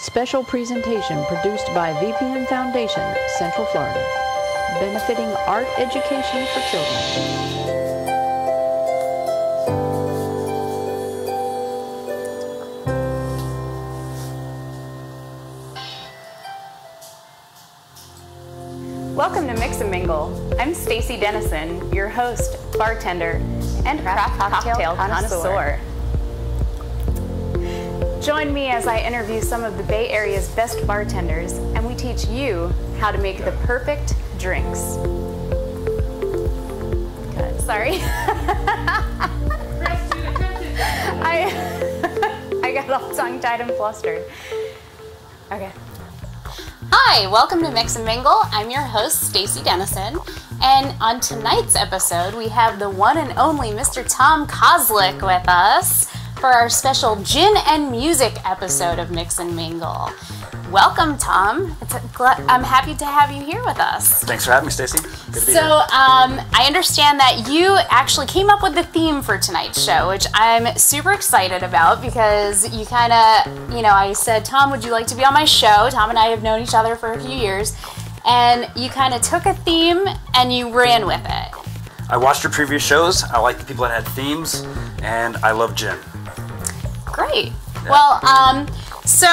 Special presentation produced by VPN Foundation, Central Florida, benefiting art education for children. Welcome to Mix and Mingle. I'm Stacy Dennison, your host, bartender, and craft cocktail connoisseur. Join me as I interview some of the Bay Area's best bartenders, and we teach you how to make the perfect drinks. Good, sorry. I got all tongue-tied and flustered. Okay. Hi, welcome to Mix and Mingle. I'm your host, Stacy Dennison, and on tonight's episode, we have the one and only Mr. Tom Kozlik with us for our special Gin and Music episode of Mix and Mingle. Welcome, Tom. I'm happy to have you here with us. Thanks for having me, Stacy. Good to be here. I understand that you actually came up with the theme for tonight's show, which I'm super excited about because you kind of, I said, Tom, would you like to be on my show? Tom and I have known each other for a few years, and you kind of took a theme and you ran with it. I watched your previous shows. I like the people that had themes, and I love gin. Great. Yeah. Well, so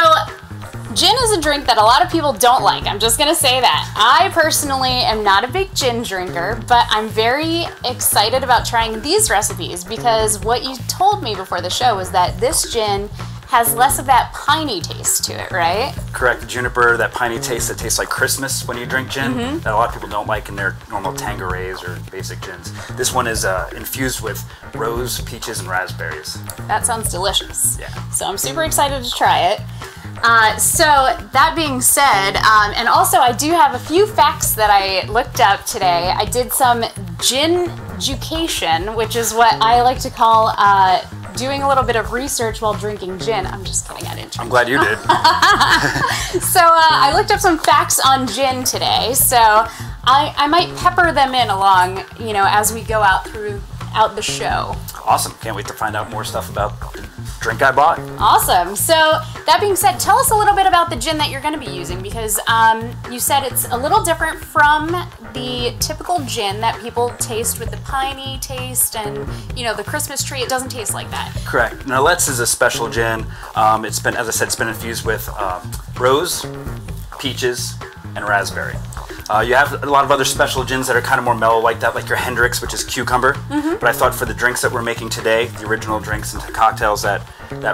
gin is a drink that a lot of people don't like. I'm just going to say that. I personally am not a big gin drinker, but I'm very excited about trying these recipes because what you told me before the show was that this gin has less of that piney taste to it, right? Correct. The juniper, that piney taste that tastes like Christmas when you drink gin, that a lot of people don't like in their normal Tanquerays or basic gins. This one is infused with rose, peaches, and raspberries. That sounds delicious. Yeah. So I'm super excited to try it. So that being said, and also I do have a few facts that I looked up today. I did some gin-jucation, which is what I like to call doing a little bit of research while drinking gin. I'm just kidding, I didn't. I'm glad you did. So I looked up some facts on gin today, so I might pepper them in along, as we go out throughout the show. Awesome. Can't wait to find out more stuff about the drink I bought. Awesome. So that being said, tell us a little bit about the gin that you're going to be using because you said it's a little different from the typical gin that people taste with the piney taste and, the Christmas tree. It doesn't taste like that. Correct. Nolet's is a special gin. It's been, as I said, it's been infused with rose, peaches, and raspberry. You have a lot of other special gins that are kind of more mellow like that, like your Hendrix, which is cucumber. But I thought for the drinks that we're making today, the original drinks and cocktails, that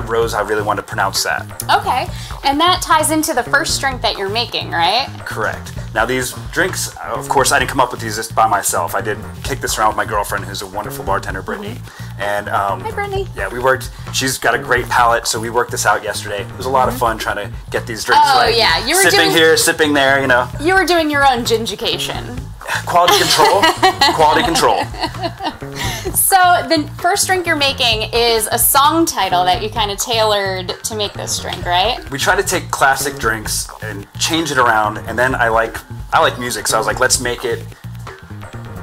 rose, I really wanted to pronounce that. Okay, and that ties into the first drink that you're making, right? Correct. Now these drinks, of course, I didn't come up with these just by myself. I did kick this around with my girlfriend, who's a wonderful bartender, Brittany. And hi, Brittany. Yeah, we worked. She's got a great palate, so we worked this out yesterday. It was a lot of fun trying to get these drinks right. Oh yeah, you were sipping here, sipping there, You were doing your own gin-jucation. Quality control. Quality control. So the first drink you're making is a song title that you kind of tailored to make this drink, right? We try to take classic drinks and change it around, and then I like music, so I was like, let's name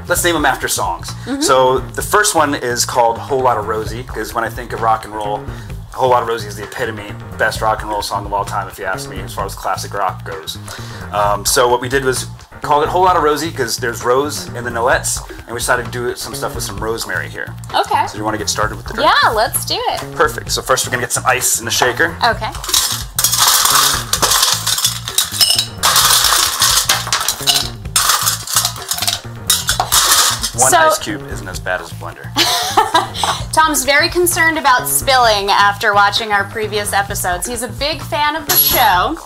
them after songs. So the first one is called Whole Lotta Rosie, because when I think of rock and roll, Whole Lotta Rosie is the epitome, best rock and roll song of all time, if you ask me, as far as classic rock goes. So what we did was call it Whole Lotta Rosie because there's rose in the Nolet's, and we decided to do some stuff with some rosemary here. Okay. So you want to get started with the drink? Yeah, let's do it. Perfect. So first we're going to get some ice in the shaker. Okay. One ice cube isn't as bad as a blender. Tom's very concerned about spilling after watching our previous episodes. He's a big fan of the show,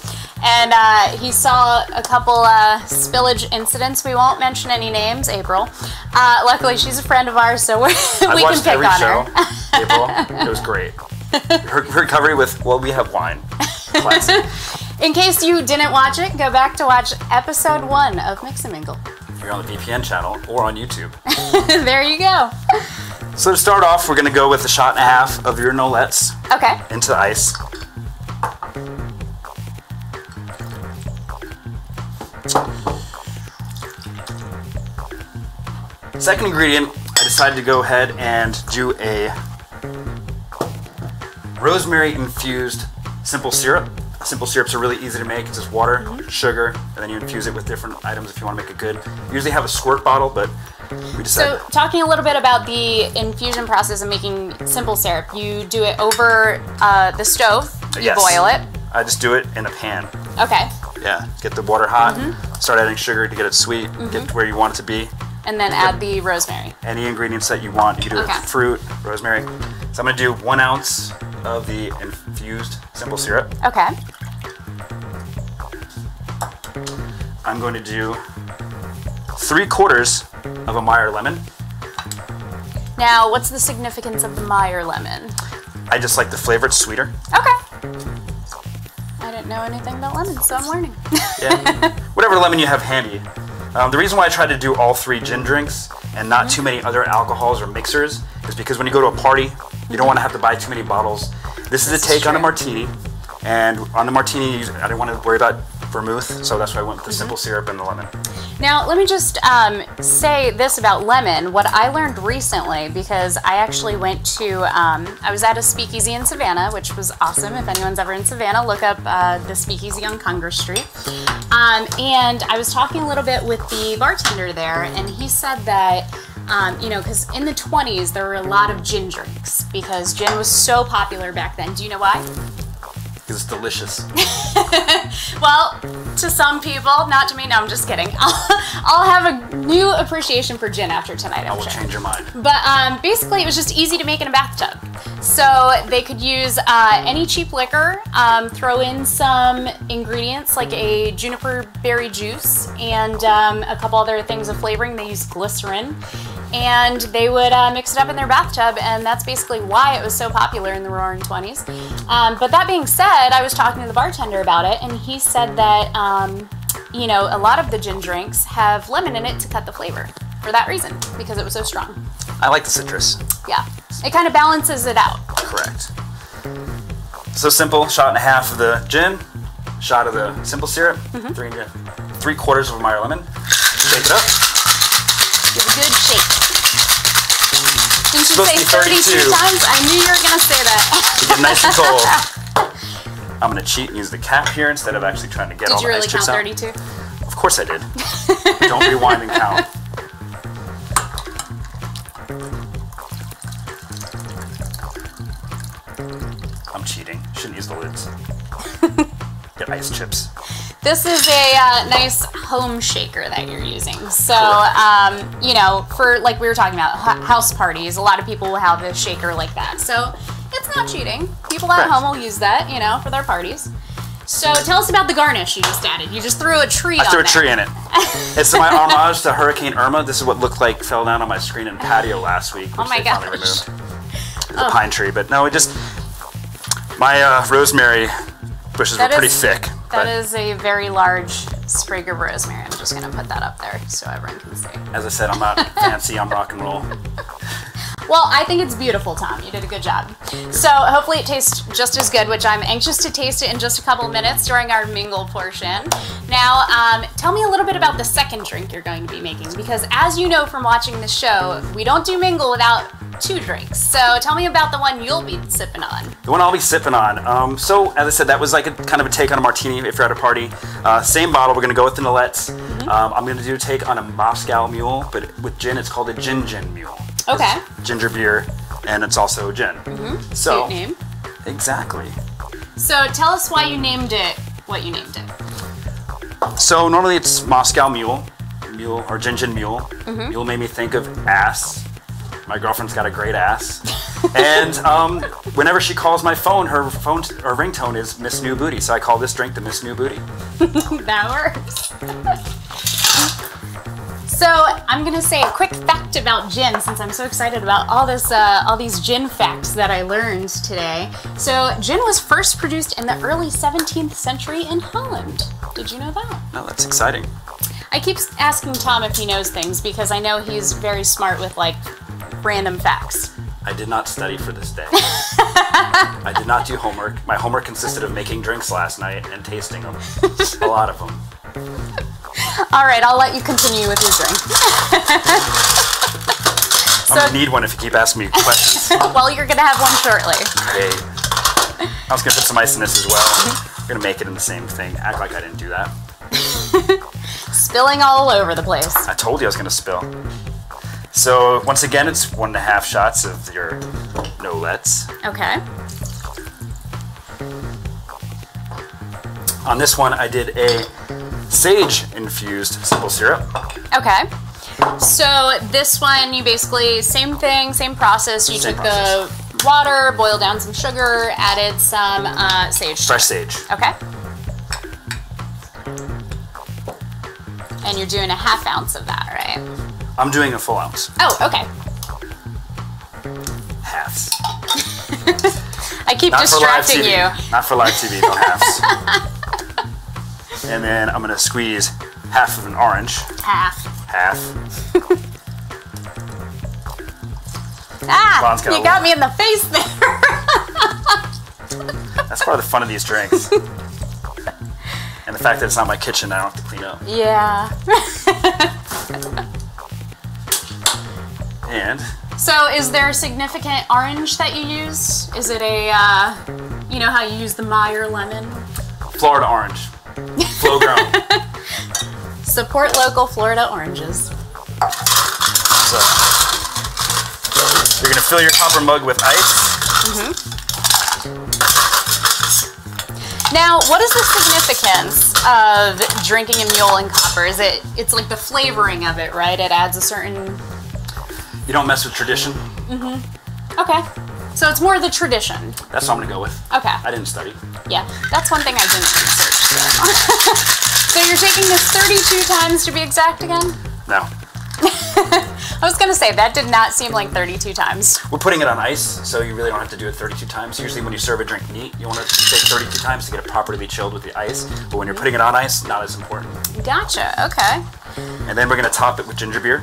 and he saw a couple spillage incidents. We won't mention any names, April. Luckily, she's a friend of ours, so we can pick on her. April, it was great. Her recovery with, well, we have wine. Classic. In case you didn't watch it, go back to watch episode 1 of Mix and Mingle. You're on the VPN channel or on YouTube. There you go. So to start off, we're going to go with a shot and a half of your Nolet's into the ice. Second ingredient, I decided to go ahead and do a rosemary infused simple simple syrups are really easy to make. It's just water, sugar, and then you infuse it with different items if you want to make it good. You usually have a squirt bottle, but we decided... So, talking a little bit about the infusion process of making simple syrup, you do it over the stove, you boil it. I just do it in a pan. Okay. Yeah, get the water hot, start adding sugar to get it sweet, get to where you want it to be. And then add the rosemary. Any ingredients that you want. You can do it with fruit, rosemary. So I'm going to do 1 ounce of the infused simple syrup. Okay. I'm going to do 3/4 of a Meyer lemon. Now, what's the significance of the Meyer lemon? I just like the flavor, it's sweeter. Okay. I didn't know anything about lemons, so I'm learning. Yeah. Whatever lemon you have handy. The reason why I try to do all 3 gin drinks and not too many other alcohols or mixers is because when you go to a party, you don't want to have to buy too many bottles. This is a take on a martini, and on the martini, I didn't want to worry about vermouth, so that's why I went with the simple syrup and the lemon. Now, let me just say this about lemon. What I learned recently, because I actually went to, I was at a speakeasy in Savannah, which was awesome. If anyone's ever in Savannah, look up the speakeasy on Congress Street. And I was talking a little bit with the bartender there, and he said that, you know, because in the 20s, there were a lot of gin drinks, because gin was so popular back then. Do you know why? Because it's delicious. Well, to some people, not to me. No, I'm just kidding. I'll have a new appreciation for gin after tonight, I will change your mind. But basically, it was just easy to make in a bathtub. So they could use any cheap liquor, throw in some ingredients like a juniper berry juice and a couple other things of flavoring. They use glycerin. And they would mix it up in their bathtub, and that's basically why it was so popular in the roaring 20s. But that being said, I was talking to the bartender about it, and he said that, you know, a lot of the gin drinks have lemon in it to cut the flavor for that reason, because it was so strong. I like the citrus. Yeah, it kind of balances it out. Correct. So simple, shot and a half of the gin, shot of the simple syrup, 3/4 of a Meyer lemon. Shake it up. Give a good shake. Didn't you say 32 times? I knew you were going to say that. To get nice and cold. I'm going to cheat and use the cap here instead of actually trying to get all the ice chips out. Did you really count 32? Of course I did. Don't rewind and count. I'm cheating. Shouldn't use the lids. Get ice chips. This is a nice home shaker that you're using. So, you know, for like we were talking about house parties, a lot of people will have a shaker like that. So it's not cheating. People at home will use that, you know, for their parties. So tell us about the garnish you just added. You just threw a tree on there. I threw a tree in it. It's my homage to Hurricane Irma. This is what looked like fell down on my screen and patio last week, which they finally removed. It was a pine tree, but no, it just, my rosemary bushes were pretty thick. That is a very large sprig of rosemary. I'm just going to put that up there so everyone can see. As I said, I'm not fancy, I'm rock and roll. Well, I think it's beautiful, Tom. You did a good job. So hopefully it tastes just as good, which I'm anxious to taste it in just a couple of minutes during our mingle portion. Now, tell me a little bit about the second drink you're going to be making, because as you know from watching the show, we don't do mingle without 2 drinks. So tell me about the one you'll be sipping on. The one I'll be sipping on. So as I said, that was like a kind of a take on a martini if you're at a party. Same bottle, we're going to go with the Nolets. I'm going to do a take on a Moscow Mule, but with gin, it's called a Gin Mule. Okay. Ginger beer, and it's also gin. So, cute name. Exactly. So tell us why you named it what you named it. So normally it's Moscow Mule or Gin Mule. Mule made me think of ass. My girlfriend's got a great ass. And whenever she calls my phone, her ringtone is Miss New Booty. So I call this drink the Miss New Booty. That works. So I'm gonna say a quick fact about gin, since I'm so excited about all these gin facts that I learned today. So gin was first produced in the early 17th century in Holland. Did you know that? No, that's exciting. I keep asking Tom if he knows things because I know he's very smart with like random facts. I did not study for this day. I did not do homework. My homework consisted of making drinks last night and tasting them. A lot of them. All right, I'll let you continue with your drink. I'm going to need one if you keep asking me questions. Well, you're going to have one shortly. Great. I was going to put some ice in this as well. We're gonna make it in the same thing. Act like I didn't do that. Spilling all over the place. I told you I was gonna spill. So once again, it's 1.5 shots of your no-lets. Okay. On this one, I did a sage-infused simple syrup. Okay. So this one, you basically, same thing, same process. You took the water, boiled down some sugar, added some sage. Fresh sage. Okay. And you're doing a 1/2 ounce of that, right? I'm doing a full ounce. Oh, okay. Halves. I keep distracting you. Not for live TV, no halves. And then I'm gonna squeeze half of an orange. Half. Ah, you got me in the face there. That's part of the fun of these drinks. And the fact that it's not my kitchen, I don't have to clean up. Yeah. And so is there a significant orange that you use? Is it a, you know how you use the Meyer lemon? Florida orange. Flow grown. Support local Florida oranges. So you're gonna fill your copper mug with ice. Now, what is the significance of drinking a mule in copper? Is it's like the flavoring of it, right? It adds a certain... You don't mess with tradition. Okay. So it's more the tradition. That's what I'm gonna go with. Okay. I didn't study. Yeah, that's one thing I didn't research. So you're taking this 32 times to be exact again? No. I was gonna say, that did not seem like 32 times. We're putting it on ice, so you really don't have to do it 32 times. Usually when you serve a drink neat, you want to take 32 times to get it properly chilled with the ice. But when you're putting it on ice, not as important. Gotcha, okay. And then we're gonna top it with ginger beer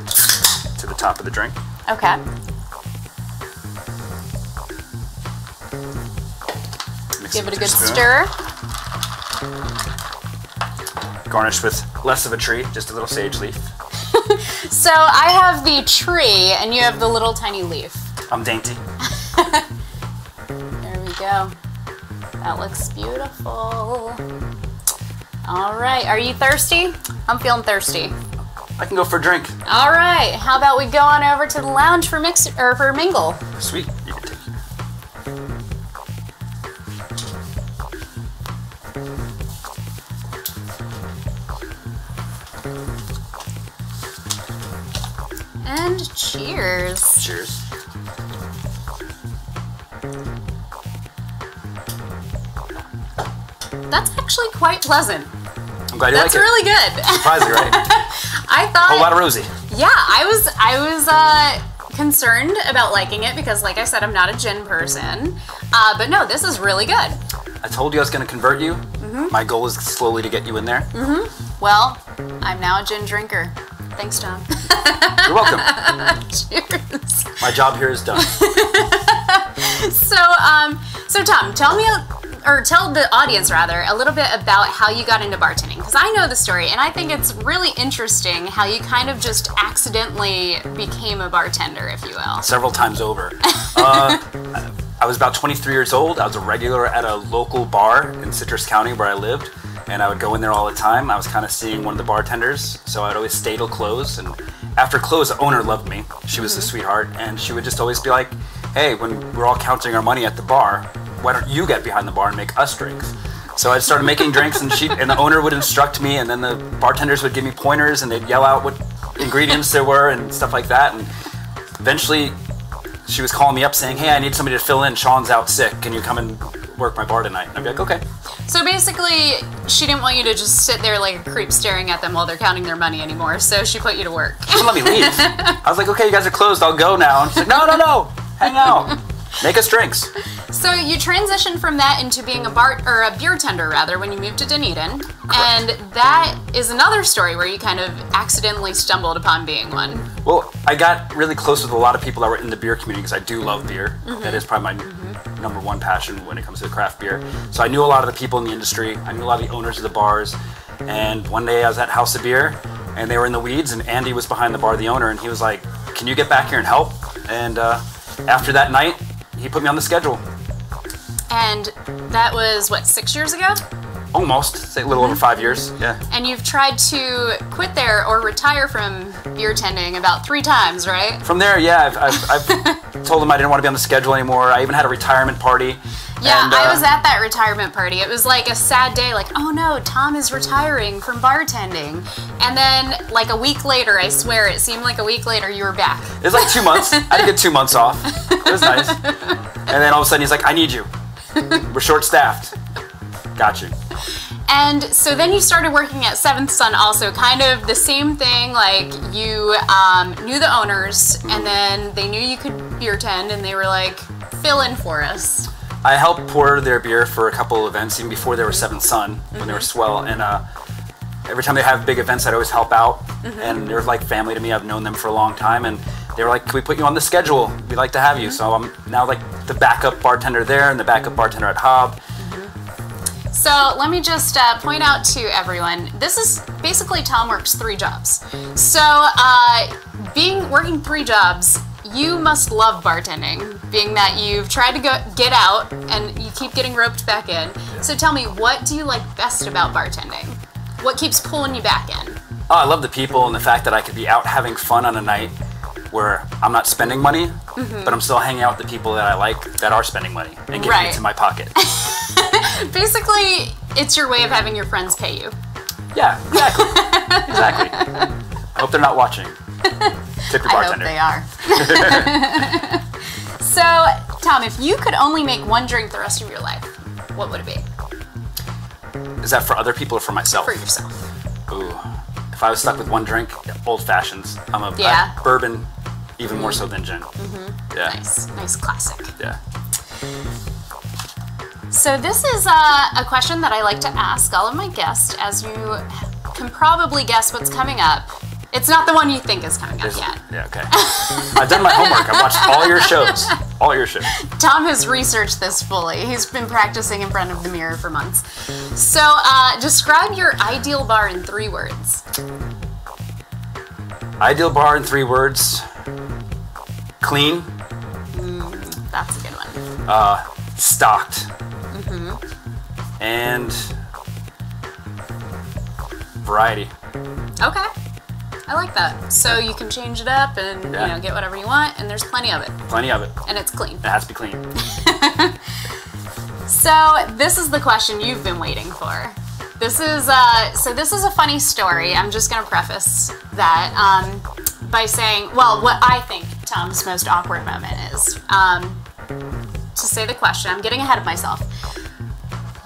to the top of the drink. Okay. Give it a good stir. Garnish with less of a tree, just a little sage leaf. So I have the tree and you have the little tiny leaf. I'm dainty. There we go. That looks beautiful. All right, are you thirsty? I'm feeling thirsty. I can go for a drink. All right, how about we go on over to the lounge for mingle? Sweet, you can take it. And cheers. Cheers. That's actually quite pleasant. I'm glad you like it. That's really good. Surprising, right? I thought. A whole lot of rosy. Yeah, I was concerned about liking it because, like I said, I'm not a gin person. But no, this is really good. I told you I was going to convert you. My goal is slowly to get you in there. Well, I'm now a gin drinker. Thanks, Tom. You're welcome. Cheers. My job here is done. So Tom, tell the audience rather a little bit about how you got into bartending, because I know the story and I think it's really interesting how you kind of just accidentally became a bartender, if you will. Several times over. I was about 23 years old. I was a regular at a local bar in Citrus County where I lived, and I would go in there all the time. I was kind of seeing one of the bartenders, so I'd always stay till close, and after close, the owner loved me. She was a sweetheart, and she would just always be like, hey, when we're all counting our money at the bar, why don't you get behind the bar and make us drinks? So I started making drinks, and the owner would instruct me, and then the bartenders would give me pointers, and they'd yell out what ingredients there were and stuff like that, and eventually she was calling me up saying, hey, I need somebody to fill in. Sean's out sick. Can you come and work my bar tonight? And I'd be like, okay. So basically, she didn't want you to just sit there like a creep staring at them while they're counting their money anymore, so she put you to work. She wouldn't let me leave. I was like, okay, you guys are closed. I'll go now. And she's like, no. Hang out. Make us drinks. So you transitioned from that into being a beer tender rather when you moved to Dunedin. Correct. And that is another story where you kind of accidentally stumbled upon being one. Well, I got really close with a lot of people that were in the beer community because I do love beer. That is probably my number one passion when it comes to craft beer. So I knew a lot of the people in the industry. I knew a lot of the owners of the bars. And one day I was at House of Beer and they were in the weeds and Andy was behind the bar, the owner, and he was like, can you get back here and help? And after that night, he put me on the schedule. And that was, what, 6 years ago? Almost, say a little over 5 years. Yeah. And you've tried to quit there or retire from beer tending about 3 times, right? From there, yeah, I've told them I didn't want to be on the schedule anymore. I even had a retirement party. Yeah, and, I was at that retirement party. It was like a sad day, like, oh no, Tom is retiring from bartending. And then, like a week later, I swear, it seemed like a week later, you were back. It was like 2 months. I had to get 2 months off. It was nice. And then all of a sudden, he's like, I need you. We're short-staffed. Got you. And so then you started working at Seventh Son also, kind of the same thing, like you knew the owners, and then they knew you could beer tend, and they were like, fill in for us. I helped pour their beer for a couple of events, even before they were Seventh Son, when they were swell. And every time they have big events, I'd always help out. And they're like family to me. I've known them for a long time. And they were like, can we put you on the schedule? We'd like to have you. So I'm now like the backup bartender there and the backup bartender at Hob. So let me just point out to everyone, this is basically Tom works 3 jobs. So working 3 jobs, you must love bartending, being that you've tried to get out and you keep getting roped back in. So tell me, what do you like best about bartending? What keeps pulling you back in? Oh, I love the people and the fact that I could be out having fun on a night where I'm not spending money, but I'm still hanging out with the people that I like that are spending money and giving it to my pocket. Basically, it's your way of having your friends pay you. Yeah, exactly. Exactly. I hope they're not watching. Tip your bartender. I hope they are. So, Tom, if you could only make one drink the rest of your life, what would it be? Is that for other people or for myself? For yourself. Ooh. If I was stuck with one drink, old fashions. I'm a bourbon, even more so than gin. Yeah. Nice classic. Yeah. So this is a question that I like to ask all of my guests, as you can probably guess what's coming up. It's not the one you think is coming up yet. Yeah, okay. I've done my homework. I've watched all your shows. All your shows. Tom has researched this fully. He's been practicing in front of the mirror for months. So describe your ideal bar in 3 words. Ideal bar in 3 words. Clean. That's a good one. Stocked. And variety. Okay. I like that. So you can change it up and you know, get whatever you want, and there's plenty of it. Plenty of it. And it's clean. It has to be clean. So this is the question you've been waiting for. This is this is a funny story. I'm just gonna preface that by saying, well, what I think Tom's most awkward moment is. To say the question, I'm getting ahead of myself.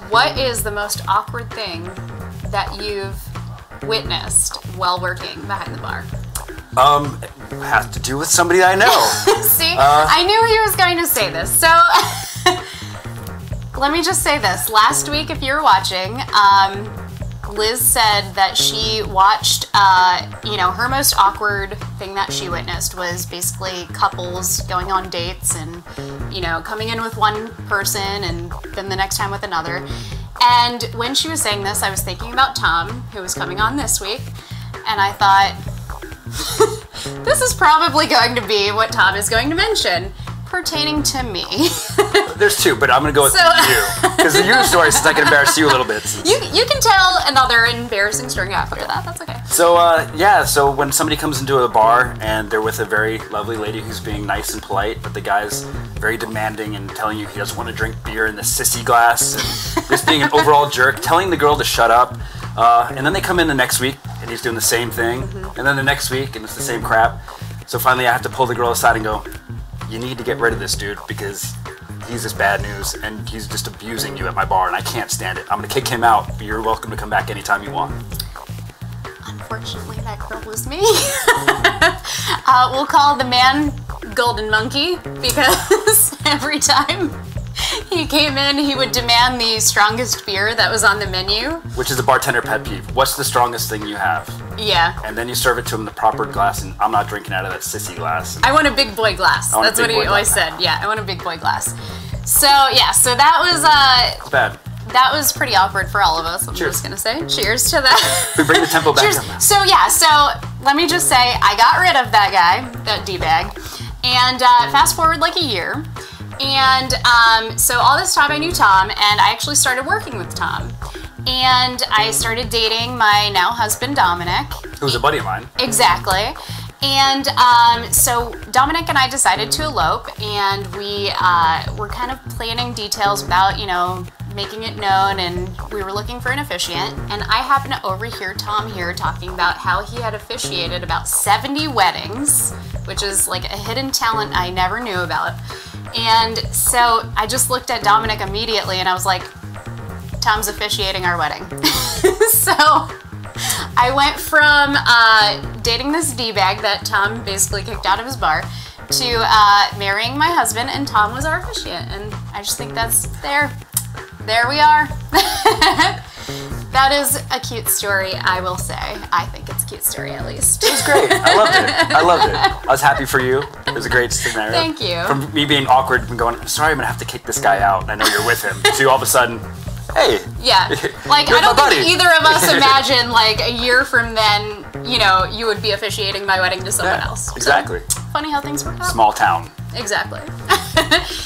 What is the most awkward thing that you've witnessed while working behind the bar? It has to do with somebody I know. See, I knew he was going to say this. So let me just say this. Last week, if you're watching, Liz said that she watched, her most awkward thing that she witnessed was basically couples going on dates and, coming in with one person and then the next time with another. And when she was saying this, I was thinking about Tom, who was coming on this week, and I thought, this is probably going to be what Tom is going to mention, pertaining to me. There's 2, but I'm going to go with you. Because your story, since I can embarrass you a little bit. You can tell another embarrassing story after that. That's okay. So, so when somebody comes into a bar and they're with a very lovely lady who's being nice and polite, but the guy's very demanding and telling you he doesn't want to drink beer in the sissy glass, and just being an overall jerk, telling the girl to shut up, and then they come in the next week and he's doing the same thing, and then the next week and it's the same crap. So finally I have to pull the girl aside and go, you need to get rid of this dude because he's just bad news and he's just abusing you at my bar and I can't stand it. I'm going to kick him out, but you're welcome to come back anytime you want. Unfortunately, that girl was me. We'll call the man Golden Monkey because every time he came in, he would demand the strongest beer that was on the menu. Which is a bartender pet peeve. What's the strongest thing you have? Yeah. And then you serve it to him in the proper glass, and I'm not drinking out of that sissy glass. I want a big boy glass. That's what he always said. Yeah, I want a big boy glass. So, yeah, so that was... It's bad. That was pretty awkward for all of us, I'm just going to say. Cheers to that. We bring the tempo back. Cheers. So, yeah, so let me just say, I got rid of that guy, that D-bag, and fast forward like a year. And so all this time I knew Tom, and I actually started working with Tom. and I started dating my now husband, Dominic. Who's a buddy of mine. Exactly. And so Dominic and I decided to elope, and we were kind of planning details without, making it known, and we were looking for an officiant. And I happened to overhear Tom here talking about how he had officiated about 70 weddings, which is like a hidden talent I never knew about. And so I just looked at Dominic immediately, and I was like, Tom's officiating our wedding. So I went from dating this D-bag that Tom basically kicked out of his bar to marrying my husband, and Tom was our officiant. And I just think that's there we are. That is a cute story, I will say. I think it's a cute story, at least. It was great. I loved it. I was happy for you. It was a great scenario. Thank you. From me being awkward and going, sorry, I'm going to have to kick this guy out, and I know you're with him, to all of a sudden, hey. Yeah. Like, I don't think either of us imagine, like, a year from then, you would be officiating my wedding to someone else. Exactly. So, funny how things work out. Small town. Exactly.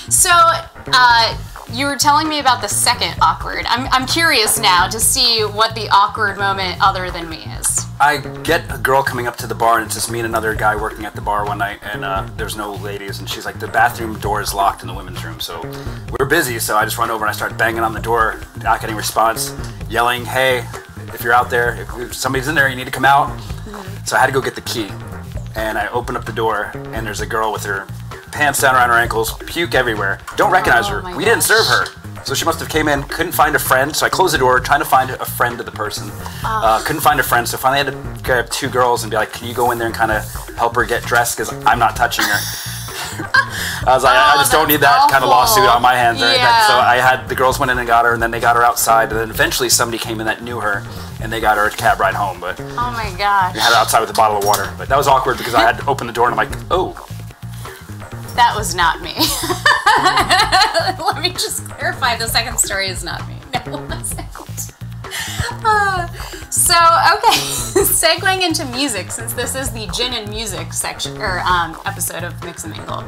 So, you were telling me about the second awkward. I'm curious now to see what the awkward moment other than me is. I get a girl coming up to the bar, and it's just me and another guy working at the bar one night, and there's no ladies, and she's like, the bathroom door is locked in the women's room, so we're busy, so I just run over and I start banging on the door, not getting response, yelling, hey, if you're out there, if somebody's in there, you need to come out. Mm-hmm. So I had to go get the key, and I open up the door, and there's a girl with her pants down around her ankles, puke everywhere. Don't recognize her. We didn't serve her. So she must have came in, couldn't find a friend, so I closed the door, trying to find a friend to the person. Couldn't find a friend, so finally I had to grab two girls and be like, can you go in there and kind of help her get dressed, because I'm not touching her. I was like, I just don't need that kind of lawsuit on my hands. Yeah. So I had, the girls went in and got her, and then they got her outside, and then eventually somebody came in that knew her, and they got her a cab ride home. But oh my gosh. we had her outside with a bottle of water. But that was awkward because I had to open the door, and I'm like, oh. That was not me. Let me just clarify, the second story is not me. No, it wasn't. So, okay, segueing into music, since this is the gin and music section, or episode of Mix and Mingle.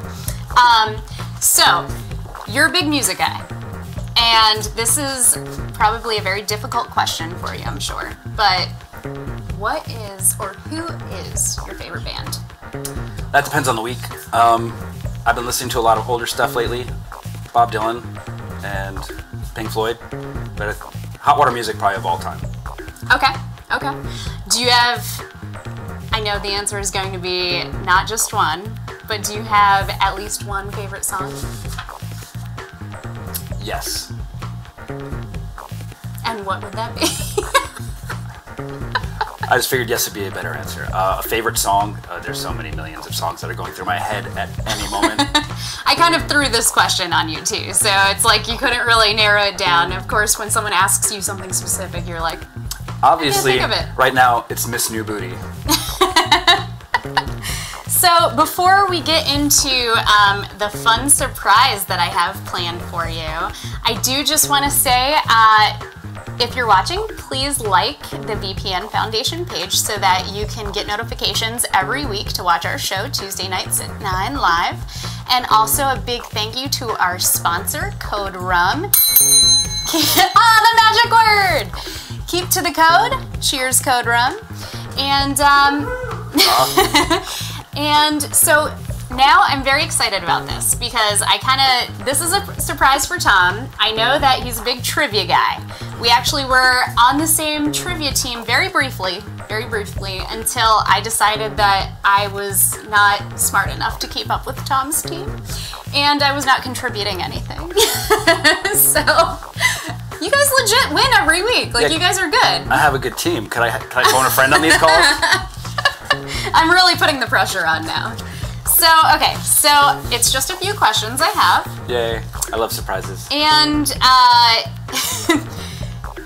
So, you're a big music guy, and this is probably a very difficult question for you, I'm sure, but what is, or who is your favorite band? That depends on the week. I've been listening to a lot of older stuff lately, Bob Dylan and Pink Floyd, but hot water music probably of all time. Okay. Do you have, I know the answer is going to be not just one, but do you have at least one favorite song? Yes. And what would that be? I just figured yes would be a better answer. A favorite song, there's so many millions of songs that are going through my head at any moment. I kind of threw this question on you too, so it's like you couldn't really narrow it down. Of course, when someone asks you something specific, you're like, obviously, I can't think of it. Right now, it's Miss New Booty. So before we get into the fun surprise that I have planned for you, I do just want to say, if you're watching, please like the VPN Foundation page so that you can get notifications every week to watch our show Tuesday nights at 9 live. And also a big thank you to our sponsor, Code RUM. The magic word! Keep to the code. Cheers, Code RUM. And and so now I'm very excited about this because this is a surprise for Tom. I know that he's a big trivia guy. We actually were on the same trivia team very briefly, until I decided that I was not smart enough to keep up with Tom's team, and I was not contributing anything. So, you guys legit win every week. Like, you guys are good. I have a good team. Can I phone a friend on these calls? I'm really putting the pressure on now. So, okay, so it's just a few questions I have. Yay, I love surprises. And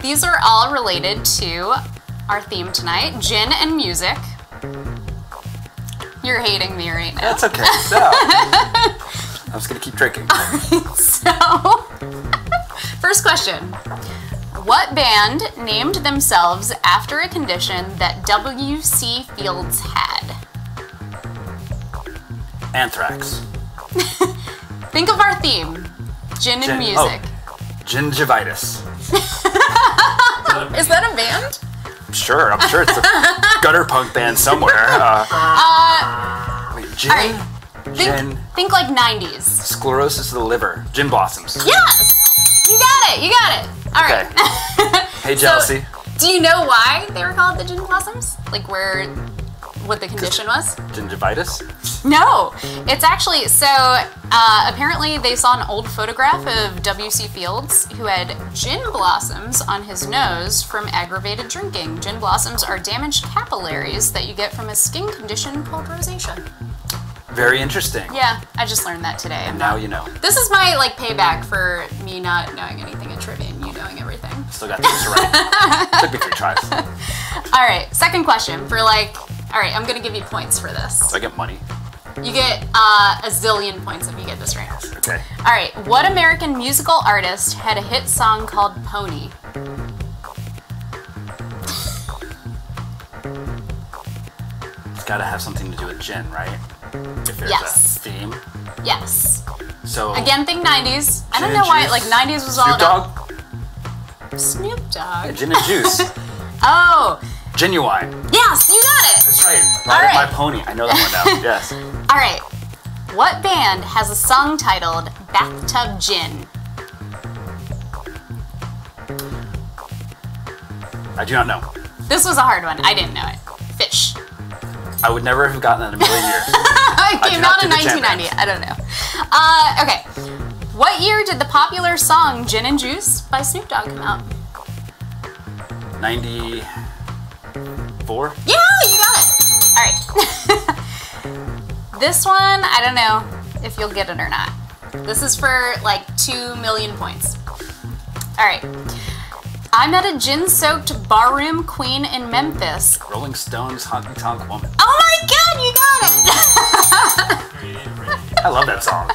these are all related to our theme tonight, gin and music. You're hating me right now. That's okay. No. I'm just going to keep drinking. So, first question. What band named themselves after a condition that W.C. Fields had? Anthrax. Think of our theme, gin and music. Gingivitis. Is that a band? Sure, I'm sure it's a gutter punk band somewhere. Wait, gin? All right. Gin. Think like 90s. Sclerosis of the liver. Gin blossoms. Yes! You got it, you got it. All right. Okay. Hey, Jealousy. So, do you know why they were called the gin blossoms? Like what the condition was? Gingivitis? No, it's actually, so apparently they saw an old photograph of W.C. Fields who had gin blossoms on his nose from aggravated drinking. Gin blossoms are damaged capillaries that you get from a skin condition called rosacea. Very interesting. Yeah, I just learned that today. Now you know. This is my like payback for me not knowing anything in trivia and you knowing everything. Still got this right. Took me 3 tries. All right, second question for like, all right, I'm gonna give you points for this. So I get money. You get a zillion points if you get this right. Okay. All right, what American musical artist had a hit song called Pony? It's got to have something to do with gin, right? If there's Yes. a theme. Yes. So Again, think 90s. I don't Gin know and why, juice. like 90s was all Snoop about Dogg? Snoop Dogg. Yeah, gin and juice. Oh, Genuine. yes, you got it. That's right. All Ride right. My pony. I know that one now. Yes. All right, what band has a song titled Bathtub Gin? I do not know. This was a hard one. I didn't know it. Fish. I would never have gotten that in a million years. It do came not out in do the jam 1990. bands. I don't know. Okay. What year did the popular song Gin and Juice by Snoop Dogg come out? 94? Yeah, you got it. All right. This one, I don't know if you'll get it or not. This is for like 2 million points. All right. I met a gin-soaked barroom queen in Memphis. Rolling Stones, Honky Tonk Woman. Oh my God, you got it! I love that song.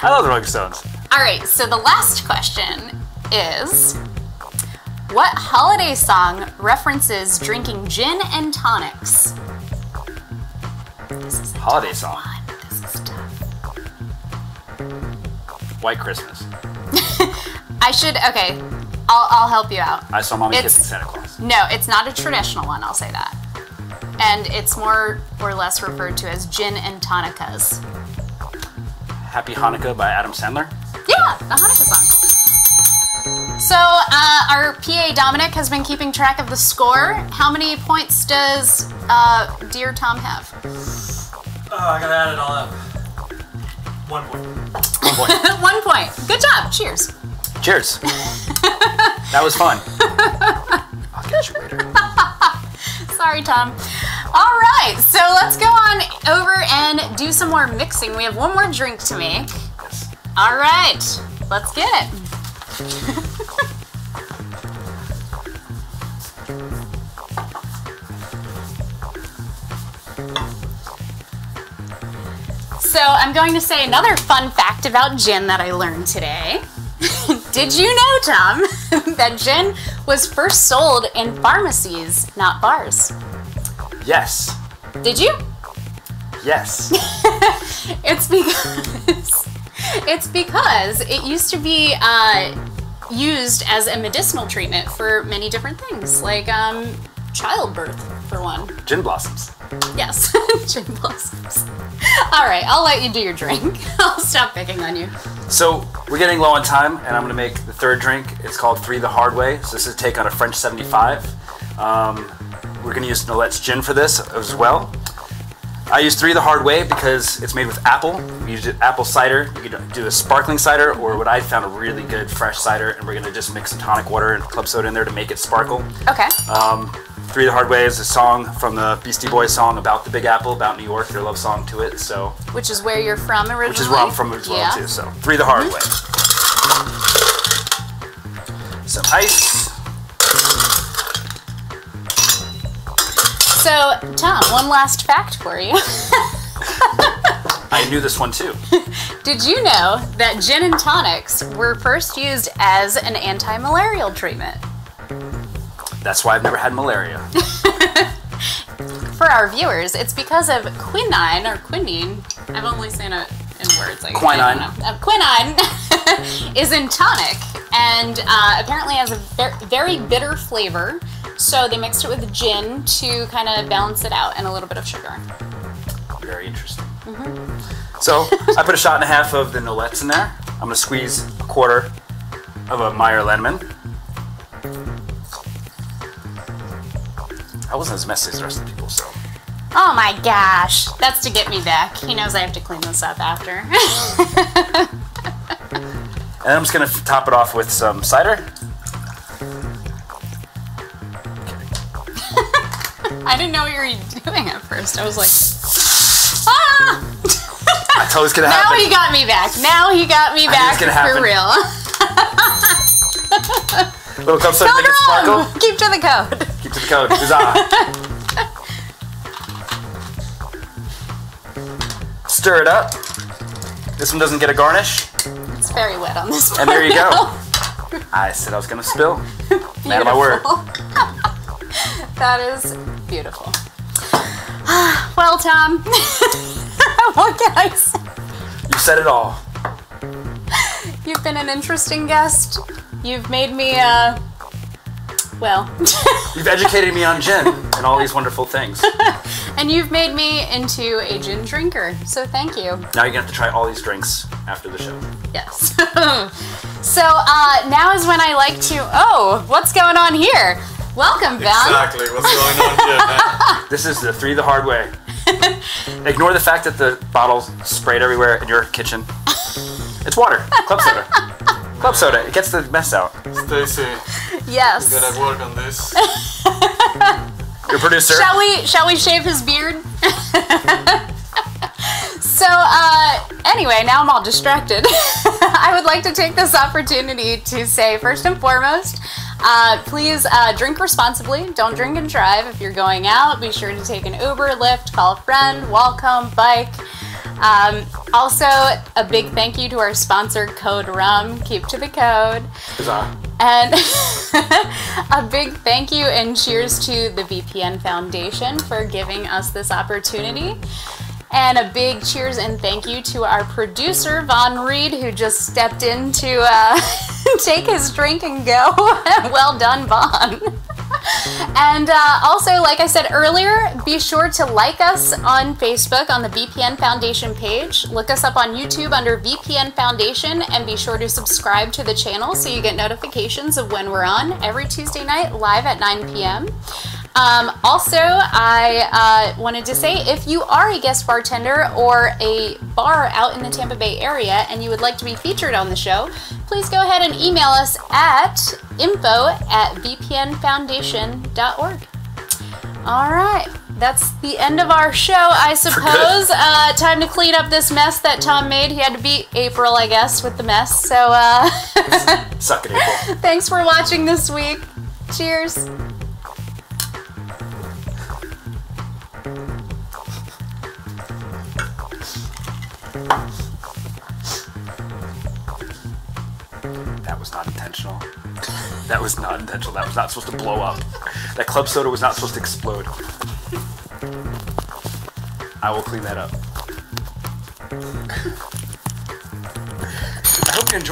I love the Rolling Stones. All right, so the last question is, what holiday song references drinking gin and tonics? This is a Holiday tough song. one. This is tough. White Christmas. Okay, I'll help you out. I saw Mommy It's- kissing Santa Claus. No, it's not a traditional one, I'll say that. And it's more or less referred to as gin and tonicas. Happy Hanukkah by Adam Sandler. Yeah, the Hanukkah song. So, our PA Dominic has been keeping track of the score. How many points does dear Tom have? I gotta add it all up. 1 point. 1 point. 1 point. Good job. Cheers. Cheers. That was fun. I'll get you later. Sorry, Tom. All right, so let's go on over and do some more mixing. We have one more drink to make. Yes. All right, let's get it. So I'm going to say another fun fact about gin that I learned today. Did you know, Tom, that gin was first sold in pharmacies, not bars? Yes. Did you? Yes. It's because it used to be used as a medicinal treatment for many different things, like childbirth, for one. Gin blossoms. Yes, gin blossoms. All right, I'll let you do your drink. I'll stop picking on you. So we're getting low on time, and I'm going to make the third drink. It's called 3 the Hard Way. So this is a take on a French 75. We're going to use Nolette's gin for this as well. I use 3 the Hard Way because it's made with apple. We use apple cider. You can do a sparkling cider, or what I found a really good fresh cider, and we're going to just mix some tonic water and club soda in there to make it sparkle. Okay. 3 the Hard Way is a song from the Beastie Boys song about the Big Apple, about New York, their love song to it. So, Which is where you're from originally? which is where I'm from as well Yeah. too. So 3 the Hard Way. Some ice. So, Tom, one last fact for you. I knew this one too. Did you know that gin and tonics were first used as an anti-malarial treatment? That's why I've never had malaria. For our viewers, it's because of quinine or quinine. I've only seen it in words. Like, Quinine. Quinine is in tonic, and apparently has a very bitter flavor. So they mixed it with gin to kind of balance it out, and a little bit of sugar. Very interesting. So I put a shot and a half of the Nolettes in there. I'm gonna squeeze a quarter of a Meyer lemon. I wasn't as messy as the rest of the people, so. Oh my gosh, that's to get me back. He knows I have to clean this up after. And I'm just gonna top it off with some cider. I didn't know what you were doing at first. I was like, ah! I told you it's gonna happen. Now he got me back. Now he got me back for real. Little club soda, make it sparkle. Keep to the code. Keep to the code. Huzzah. Stir it up. This one doesn't get a garnish. It's very wet on this part. And there you go. I said I was gonna spill. Man of my word. That is beautiful. Well, Tom, what can I say? You said it all. You've been an interesting guest. You've made me, well. You've educated me on gin and all these wonderful things. And you've made me into a gin drinker, so thank you. Now you're gonna have to try all these drinks after the show. Yes. So, now is when I like to, oh, what's going on here? Welcome, Ben. Exactly, what's going on here, man? This is the three the hard way. Ignore the fact that the bottle's sprayed everywhere in your kitchen. It's water. Club soda. Club soda. It gets the mess out. Stacy, Yes. you gotta work on this. Your producer. Shall we shave his beard? So, anyway, now I'm all distracted. I would like to take this opportunity to say, first and foremost, please drink responsibly. Don't drink and drive. If you're going out, be sure to take an Uber, Lyft, call a friend, walk home, bike. Also, a big thank you to our sponsor, Code Rum. Keep to the code. Huzzah. And a big thank you and cheers to the VPN Foundation for giving us this opportunity. And a big cheers and thank you to our producer, Von Reed, who just stepped in to take his drink and go. Well done, Von. And also, like I said earlier, be sure to like us on Facebook on the VPN Foundation page. Look us up on YouTube under VPN Foundation, and be sure to subscribe to the channel so you get notifications of when we're on every Tuesday night live at 9 p.m. Also, I wanted to say, if you are a guest bartender or a bar out in the Tampa Bay area and you would like to be featured on the show, please go ahead and email us at info@vpnfoundation.org. All right, that's the end of our show, I suppose. Time to clean up this mess that Tom made. He had to beat April, I guess, with the mess. So, Suck it, April. thanks for watching this week. Cheers. That was not intentional. That was not intentional. That was not supposed to blow up. That club soda was not supposed to explode. I will clean that up. I hope you enjoy.